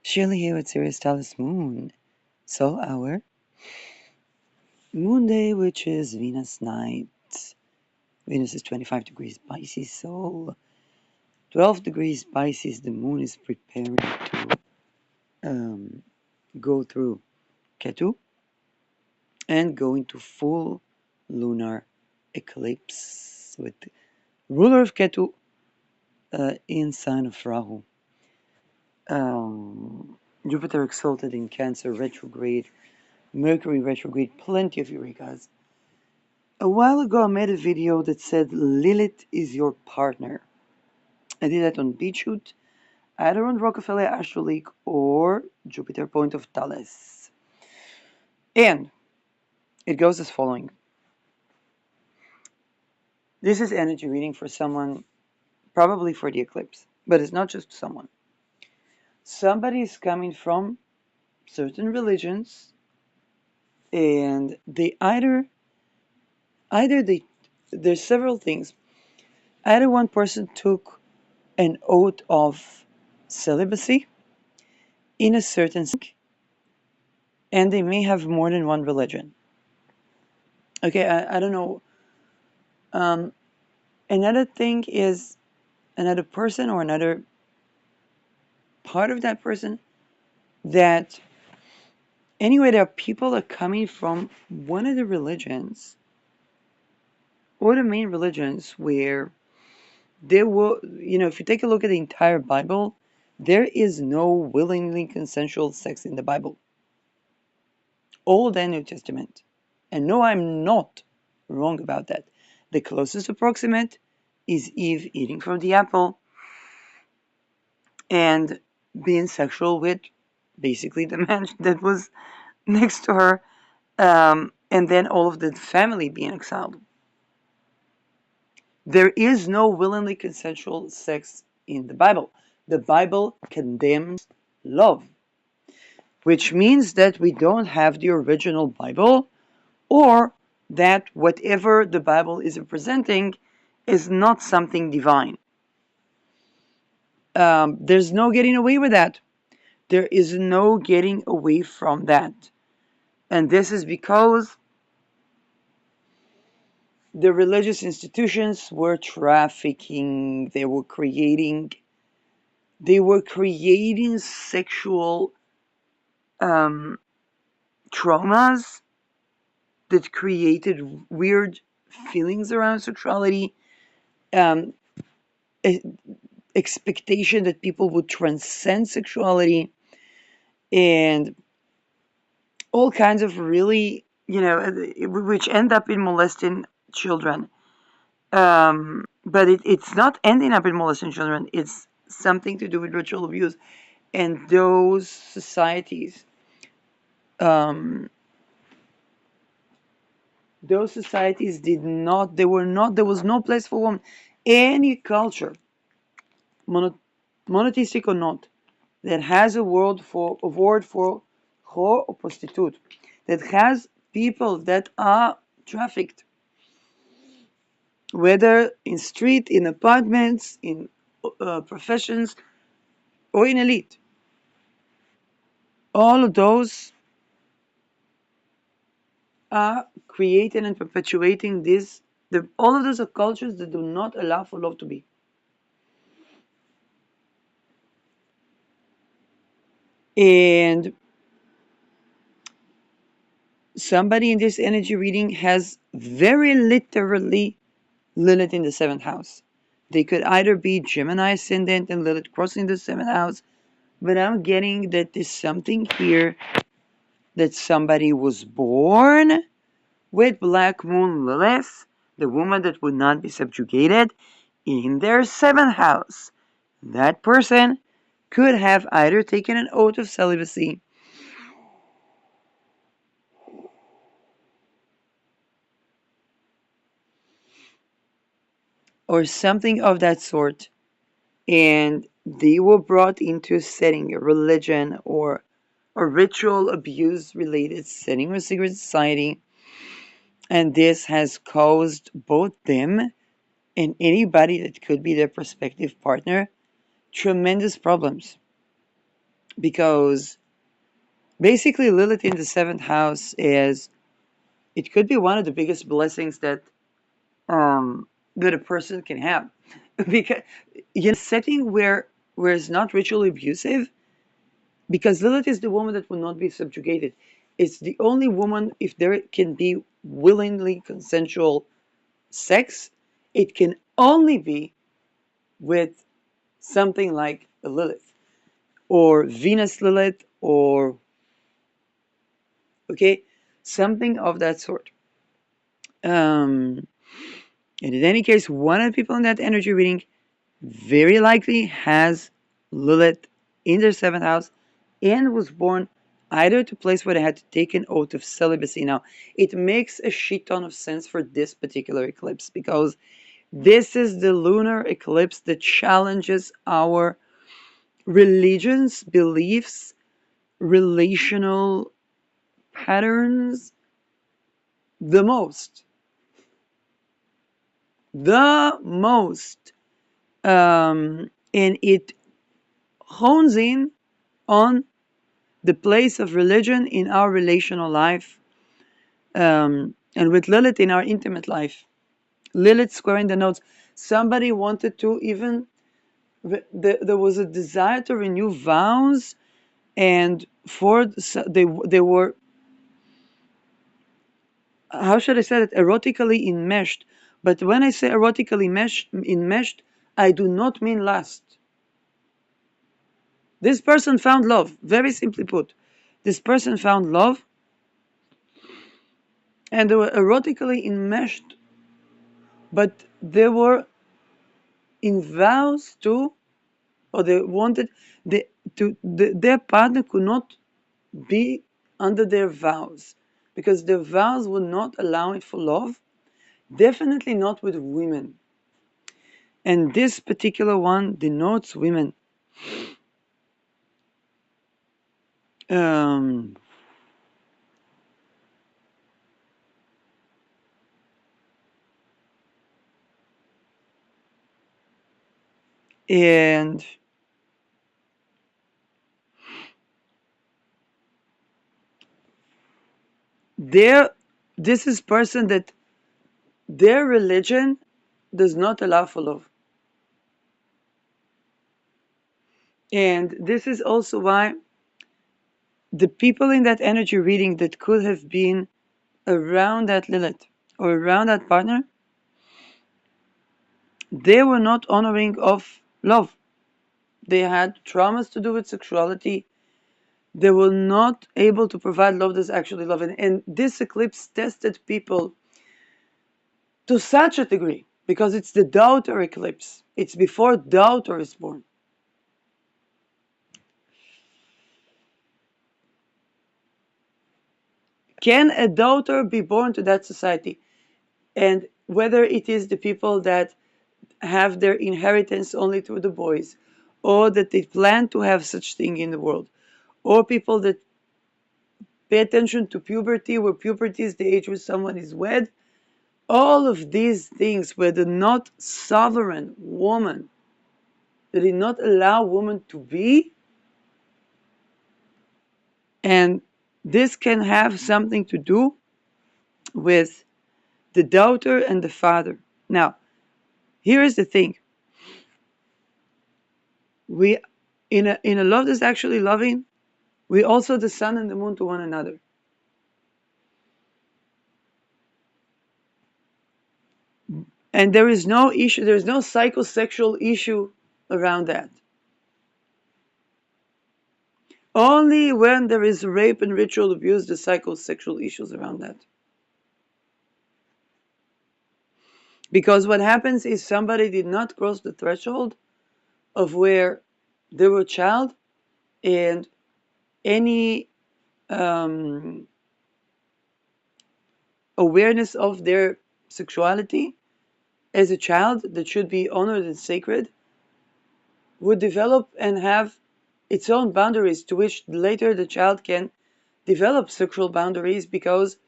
Shirley here with Sirius Talis Moon, Soul Hour, Moon Day, which is Venus night. Venus is 25 degrees Pisces, Soul 12 degrees Pisces. The moon is preparing to go through Ketu and go into full lunar eclipse with ruler of Ketu in sign of Rahu. Jupiter exalted in Cancer, retrograde, Mercury retrograde, plenty of Eurekas. A while ago, I made a video that said Lilith is your partner. I did that on BeatShoot, either on Rockefeller Astro League or Jupiter Point of Thales. And it goes as following. This is energy reading for someone, probably for the eclipse, but it's not just someone. Somebody is coming from certain religions, and they there's several things. Either one person took an oath of celibacy in a certain and they may have more than one religion. Okay, I don't know. Another thing is another person or another part of that person that anyway, there are people that are coming from one of the religions or the main religions where there will, if you take a look at the entire Bible, there is no willingly consensual sex in the Bible. Old and New Testament. And no, I'm not wrong about that. The closest approximate is Eve eating from the apple and being sexual with basically the man that was next to her, and then all of the family being exiled. There is no willingly consensual sex in the Bible. The Bible condemns love, which means that we don't have the original Bible, or that whatever the Bible is representing is not something divine. There's no getting away with that. There is no getting away from that. And this is because the religious institutions were trafficking, they were creating sexual traumas that created weird feelings around sexuality, expectation that people would transcend sexuality, and all kinds of really, which end up in molesting children. But it's not ending up in molesting children. It's something to do with ritual abuse. And those societies, there was no place for women. Any culture, monotheistic or not, that has a word for whore or prostitute, that has people that are trafficked, whether in street, in apartments, in professions, or in elite. All of those are creating and perpetuating this. All of those are cultures that do not allow for love to be. And somebody in this energy reading has very literally Lilith in the 7th house. They could either be Gemini ascendant and Lilith crossing the 7th house, but I'm getting that there's something here that somebody was born with Black Moon Lilith, the woman that would not be subjugated, in their 7th house. That person could have either taken an oath of celibacy or something of that sort, and they were brought into a setting, a religion, or a ritual abuse related setting or secret society, and this has caused both them and anybody that could be their prospective partner tremendous problems. because basically Lilith in the seventh house is, it could be one of the biggest blessings that a person can have. Because in a setting where it's not ritually abusive, because Lilith is the woman that will not be subjugated. It's the only woman, if there can be willingly consensual sex, it can only be with something like a Lilith or Venus Lilith, or okay, something of that sort. And in any case, one of the people in that energy reading very likely has Lilith in their seventh house and was born either to a place where they had to take an oath of celibacy. Now, it makes a shit ton of sense for this particular eclipse because this is the lunar eclipse that challenges our religions, beliefs, relational patterns the most. The most. And it hones in on the place of religion in our relational life, and with Lilith in our intimate life. Lilith squaring the notes. Somebody wanted to even, there was a desire to renew vows, and they were, how should I say it, erotically enmeshed. But when I say erotically enmeshed, I do not mean lust. This person found love, very simply put. This person found love, and they were erotically enmeshed, but they were in vows to, or they wanted, their partner could not be under their vows because their vows would not allow it for love, definitely not with women. And this particular one denotes women. Um, and their this is person that their religion does not allow for love. And this is also why the people in that energy reading that could have been around that Lilith or around that partner, they were not honoring of love. They had traumas to do with sexuality. They were not able to provide love that's actually love. And this eclipse tested people to such a degree because it's the daughter eclipse. It's before daughter is born. Can a daughter be born to that society? And whether it is the people that have their inheritance only through the boys, or that they plan to have such thing in the world, or people that pay attention to puberty, where puberty is the age where someone is wed, all of these things where the not sovereign woman, that did not allow woman to be, and this can have something to do with the daughter and the father. Now, here is the thing. We in a love that's actually loving, we also the sun and the moon to one another. And there is no issue, there's no psychosexual issue around that. Only when there is rape and ritual abuse, the psychosexual issues around that. Because what happens is somebody did not cross the threshold of where they were a child, and any awareness of their sexuality as a child that should be honored and sacred would develop and have its own boundaries, to which later the child can develop sexual boundaries because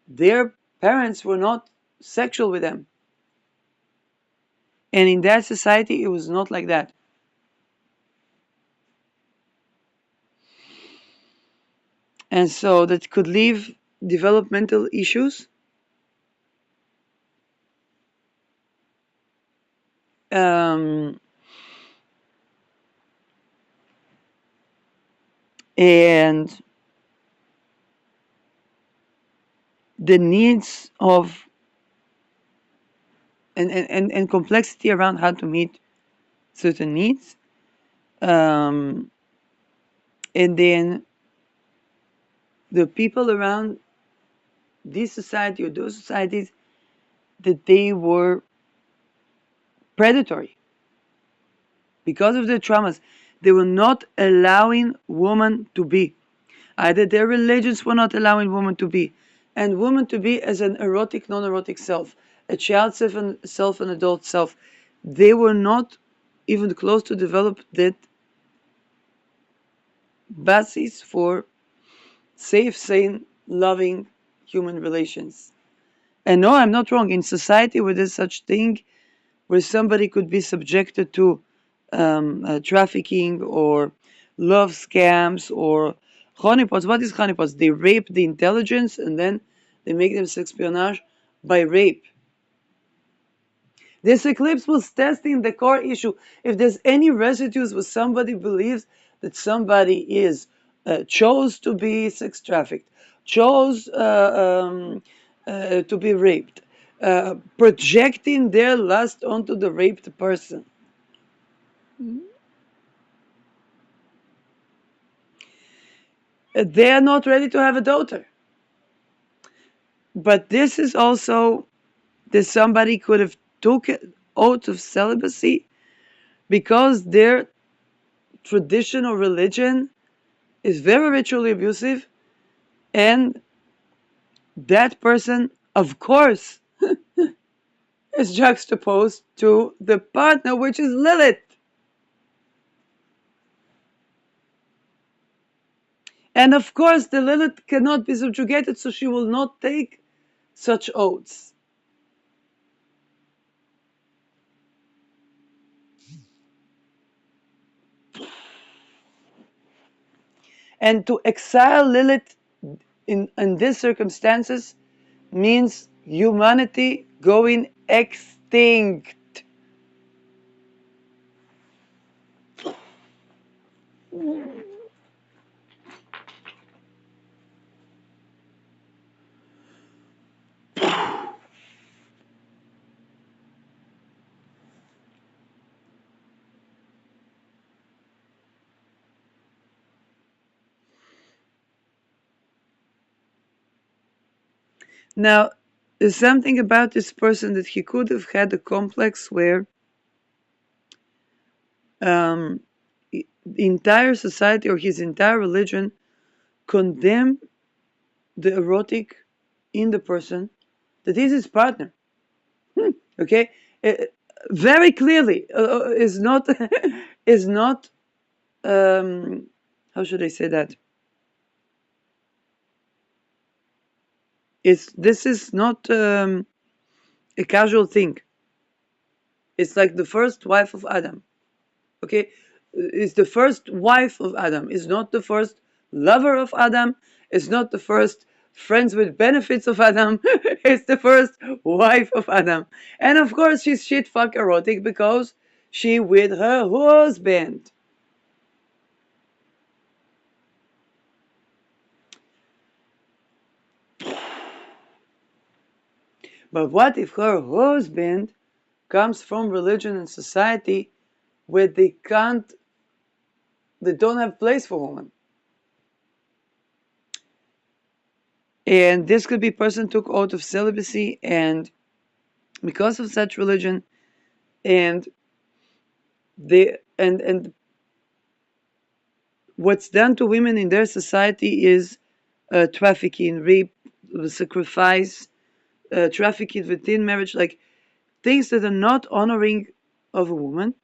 their parents were not sexual with them. And in that society, it was not like that. and so that could leave developmental issues. Um, and the needs of and complexity around how to meet certain needs. Um, and then the people around this society or those societies, that they were predatory because of their traumas. They were not allowing women to be. Either their religions were not allowing women to be, and women to be as an erotic, non-erotic self, a child self, an adult self. They were not even close to develop that basis for safe, sane, loving human relations. And no, I'm not wrong. In society where there's such thing, where somebody could be subjected to trafficking or love scams or honeypots. What is honeypots? They rape the intelligence and then they make them espionage by rape. This eclipse was testing the core issue. If there's any residues where somebody believes that somebody is chose to be sex trafficked, chose to be raped, projecting their lust onto the raped person. They are not ready to have a daughter. But this is also that somebody could have took an oath of celibacy because their tradition or religion is very ritually abusive, and that person, of course, is juxtaposed to the partner, which is Lilith. And of course, the Lilith cannot be subjugated, so she will not take such oaths. And to exile Lilith in these circumstances means humanity going extinct. Now, there's something about this person that he could have had a complex where um, the entire society or his entire religion condemn the erotic in the person that is his partner. Okay, Uh, very clearly is not is not how should I say that? It's this is not a casual thing. It's like the first wife of Adam. Okay, is the first wife of Adam. Is not the first lover of Adam. It's not the first friends with benefits of Adam. It's the first wife of Adam. And of course, she's shit fuck erotic because she with her husband. But what if her husband comes from religion and society where they don't have place for women? And this could be person took oath of celibacy, and because of such religion, and and what's done to women in their society is trafficking, rape, sacrifice, trafficking within marriage, like things that are not honoring of a woman,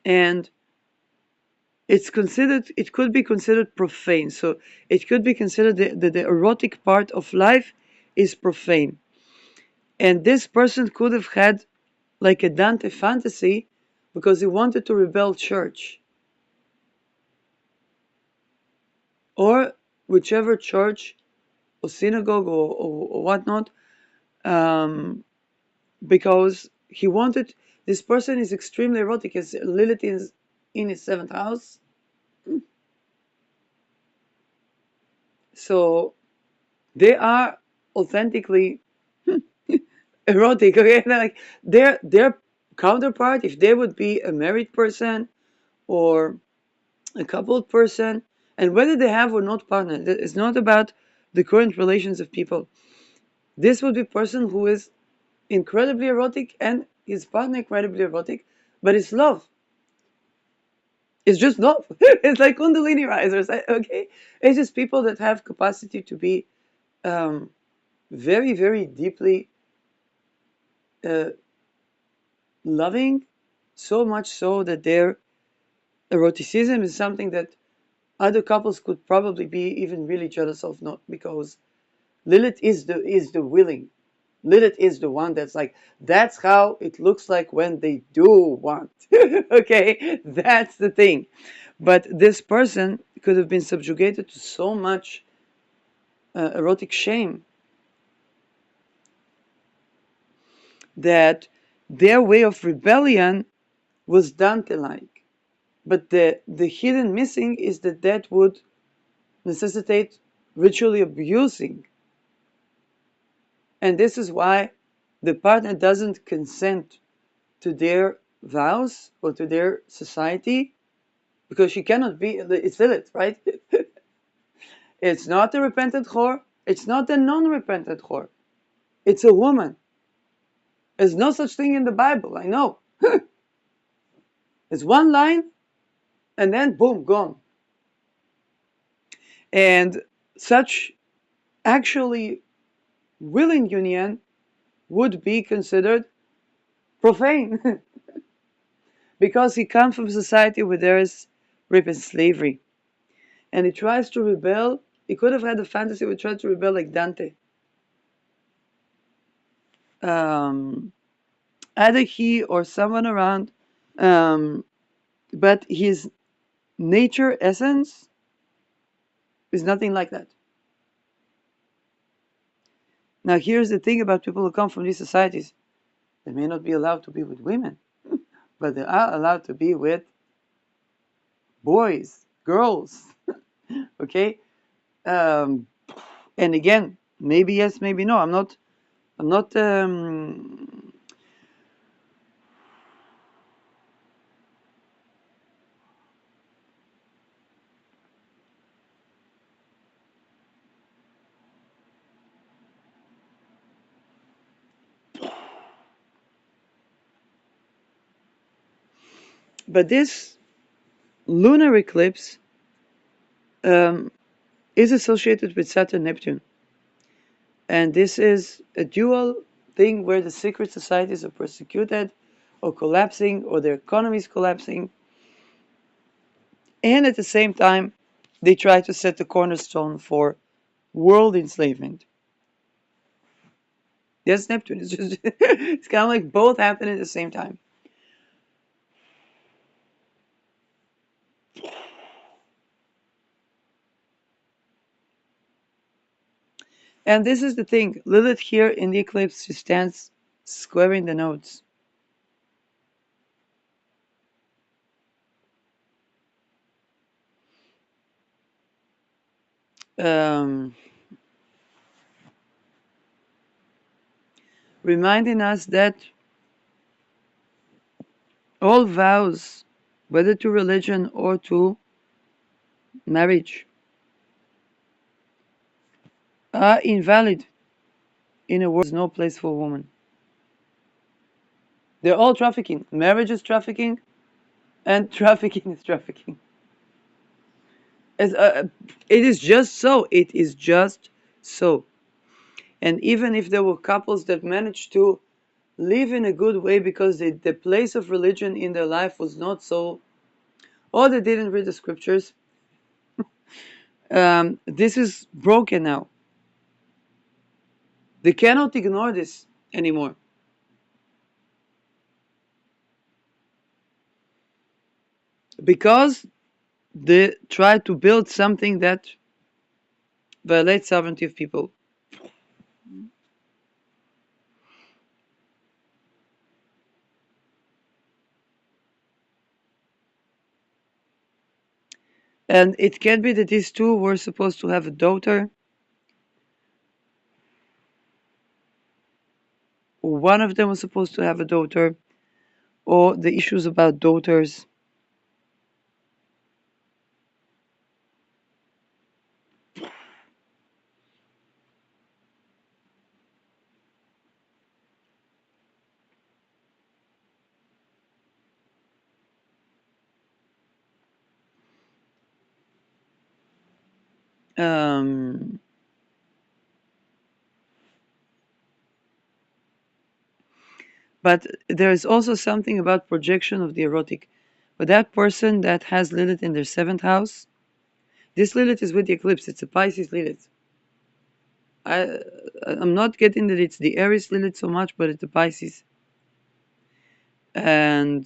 and it could be considered profane. So it could be considered the erotic part of life is profane. And this person could have had like a Dante fantasy because he wanted to rebel church. Or whichever church or synagogue or whatnot, um, because he wanted, this person is extremely erotic, as Lilith is in his seventh house. So they are authentically erotic. Okay, like their counterpart, if they would be a married person or a coupled person, and whether they have or not partner, it's not about the current relations of people. This would be a person who is incredibly erotic and his partner incredibly erotic, but it's love. It's just love. It's like Kundalini risers. Okay, it's just people that have capacity to be um, very, very deeply uh, loving, so much so that their eroticism is something that other couples could probably be even really jealous of, not because Lilith is the willing. Lilith is the one that's like, that's how it looks like when they do want. Okay, that's the thing. But this person could have been subjugated to so much erotic shame that their way of rebellion was Dante-like. But the hidden missing is that that would necessitate ritually abusing. And this is why the partner doesn't consent to their vows or to their society, because she cannot be, it's Lilith, right? It's not a repentant whore, it's not a non-repentant whore. It's a woman. There's no such thing in the Bible, I know. It's one line and then boom, gone. And such actually willing union would be considered profane because he comes from a society where there is rape and slavery. And he tries to rebel. He could have had a fantasy where he tried to rebel like Dante. Um, Either he or someone around. Um, but his nature essence is nothing like that. Now, here's the thing about people who come from these societies: they may not be allowed to be with women, but they are allowed to be with boys, girls. Okay, um, and again, maybe yes, maybe no. I'm not. I'm not. But this lunar eclipse um, is associated with Saturn Neptune, and this is a dual thing where the secret societies are persecuted or collapsing, or their economy is collapsing, and at the same time they try to set the cornerstone for world enslavement. Yes, Neptune is just it's kind of like both happen at the same time. And this is the thing, Lilith here in the eclipse, she stands squaring the nodes. Um, Reminding us that all vows, whether to religion or to marriage, are invalid in a world where there's no place for women. They're all trafficking. Marriage is trafficking, and trafficking is trafficking. As, it is just so. It is just so. And even if there were couples that managed to live in a good way because the place of religion in their life was not so, or they didn't read the scriptures, this is broken now. They cannot ignore this anymore. Because they try to build something that violate sovereignty of people. And it can be that these two were supposed to have a daughter. One of them was supposed to have a daughter, or the issues about daughters. Um, but there is also something about projection of the erotic. But that person that has Lilith in their seventh house, this Lilith is with the eclipse. It's a Pisces Lilith. I, I'm not getting that it's the Aries Lilith so much, but it's the Pisces. And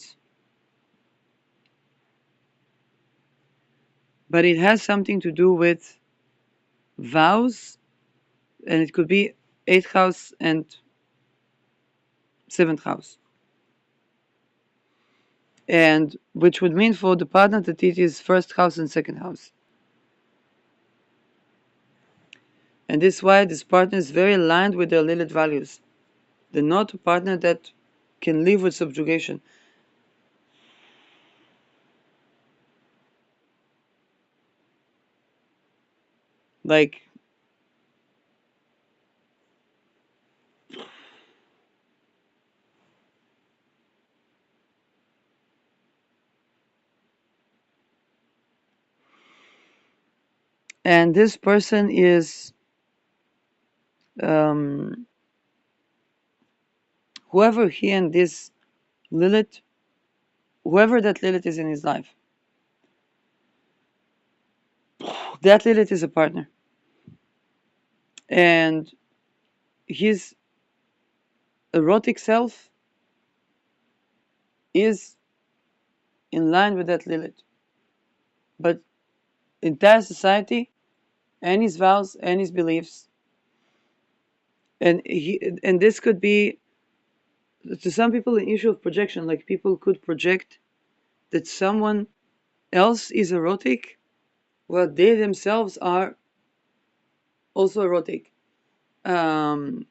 but it has something to do with vows, and it could be eighth house and seventh house, and which would mean for the partner that it is first house and second house. And this is why this partner is very aligned with their Lilith values. They're not a partner that can live with subjugation. Like, and this person is um, whoever he and this Lilith, whoever that Lilith is in his life, that Lilith is a partner. And his erotic self is in line with that Lilith. But entire society and his vows and his beliefs, and this could be to some people an issue of projection. Like people could project that someone else is erotic while they themselves are also erotic. Um,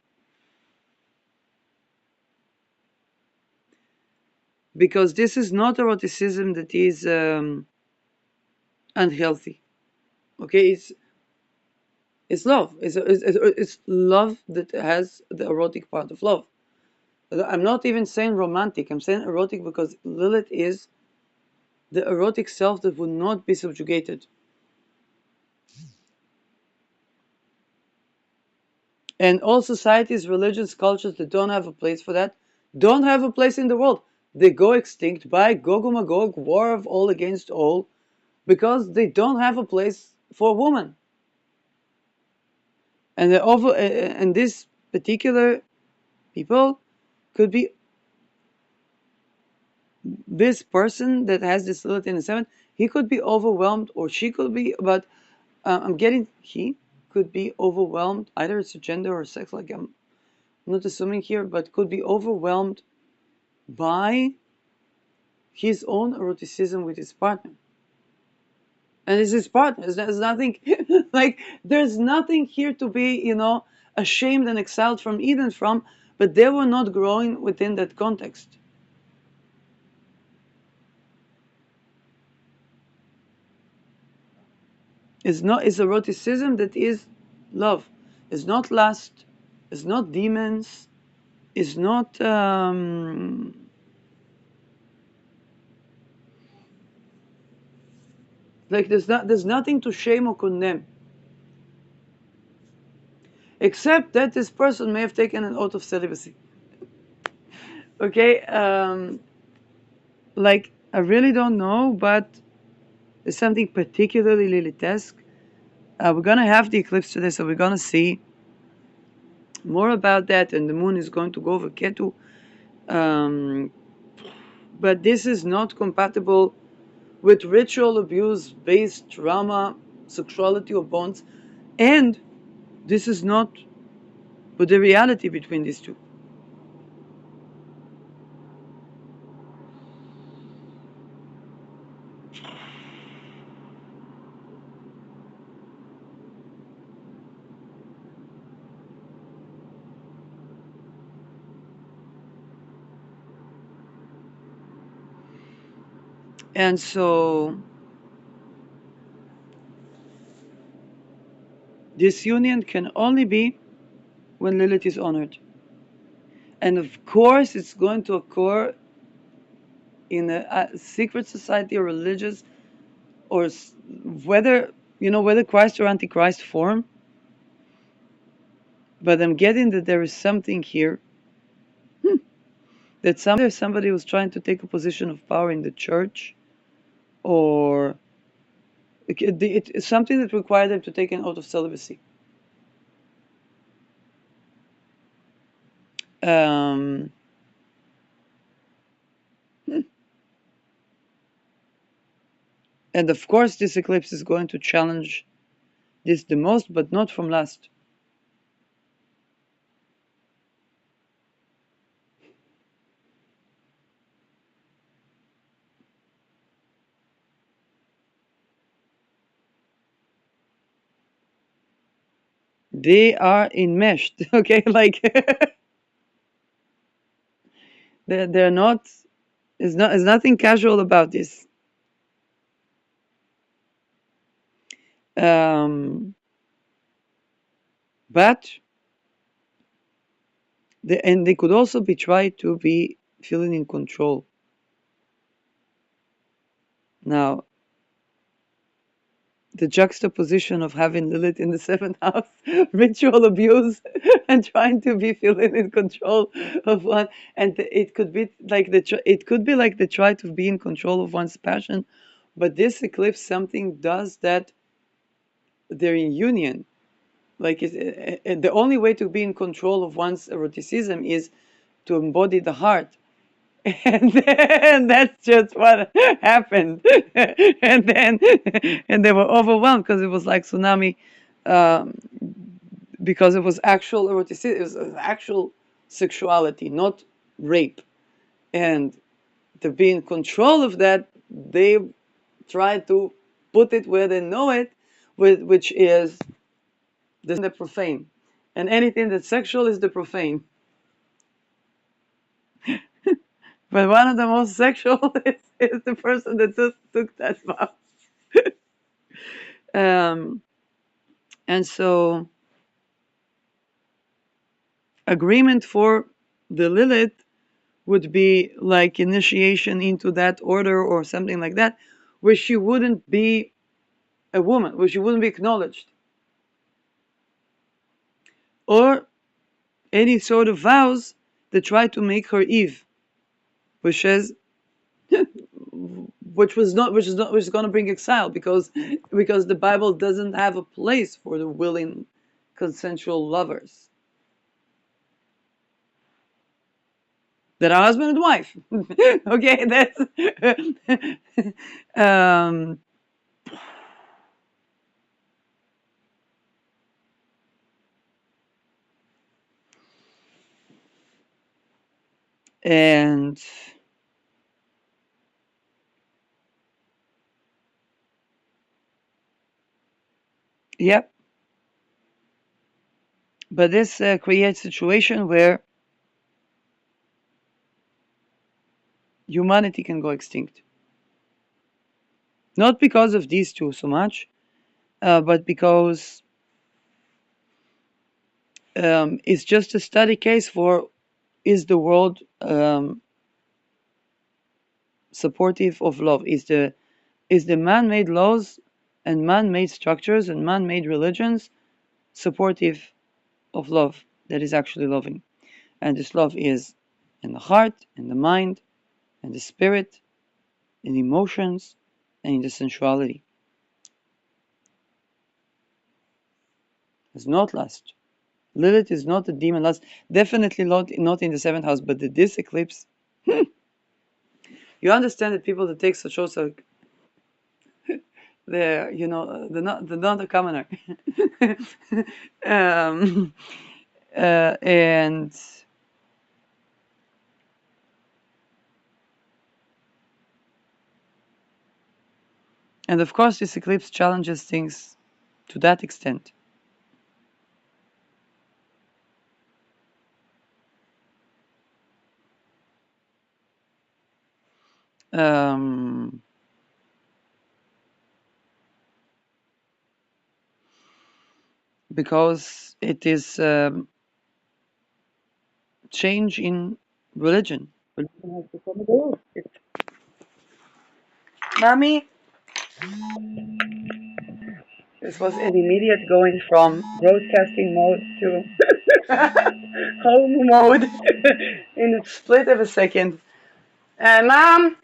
because this is not eroticism that is unhealthy. Okay, it's love. It's love that has the erotic part of love. I'm not even saying romantic. I'm saying erotic because Lilith is the erotic self that would not be subjugated. And all societies, religions, cultures that don't have a place for that, don't have a place in the world. They go extinct by Gog and Magog, war of all against all, because they don't have a place for a woman. And and this particular people could be this person that has this Lilith in the seventh. He could be overwhelmed, or she could be. But I'm getting he could be overwhelmed. Either it's a gender or sex. Like I'm not assuming here, but could be overwhelmed by his own eroticism with his partner. And it's his partner. There's nothing like there's nothing here to be, ashamed and exiled from Eden from, but they were not growing within that context. It's eroticism that is love. It's not lust, it's not demons, it's not like there's nothing to shame or condemn. Except that this person may have taken an oath of celibacy. Okay, like I really don't know, but there's something particularly Lilithesque. We're gonna have the eclipse today, so we're gonna see more about that, and the moon is going to go over Ketu. Um, but this is not compatible with ritual abuse based trauma, sexuality, or bonds. And this is not but the reality between these two. And so this union can only be when Lilith is honored. And of course, it's going to occur in a secret society or religious, or whether, whether Christ or Antichrist form. But I'm getting that there is something here, that somebody was trying to take a position of power in the church, or it's something that required them to take an oath of celibacy. Um, and of course, this eclipse is going to challenge this the most, but not from lust. They are enmeshed, okay? Like they're not. There's nothing casual about this. But and they could also be tried to be feeling in control. Now, the juxtaposition of having Lilith in the seventh house, ritual abuse, and trying to be feeling in control of one, and it could be like the try to be in control of one's passion, but this eclipse something does that they're in union. Like the only way to be in control of one's eroticism is to embody the heart. And then that's just what happened. And they were overwhelmed because it was like tsunami, um, because it was actual eroticism, it was actual sexuality, not rape. And to be in control of that, they try to put it where they know it, which is the profane. And anything that's sexual is the profane. But one of the most sexual is the person that just took that vow. Um, and so, agreement for the Lilith would be like initiation into that order or something like that, where she wouldn't be a woman, where she wouldn't be acknowledged. Or any sort of vows that try to make her Eve, which is which is going to bring exile, because the Bible doesn't have a place for the willing, consensual lovers that are husband and wife. Okay, that's um, and yep. But this creates a situation where humanity can go extinct. Not because of these two so much, but because it's just a study case for, is the world supportive of love? Is the man-made laws and man-made structures and man-made religions supportive of love that is actually loving? And this love is in the heart, in the mind, in the spirit, in the emotions, and in the sensuality. It's not lust. Lilith is not a demon lust. Definitely not in the seventh house, but this eclipse. You understand that people that take such oaths are the not a commoner. um, and of course this eclipse challenges things to that extent. Um, because it is change in religion. Religion has become a goal. Mommy, this was an immediate going from broadcasting mode to home mode in a split of a second. Mom,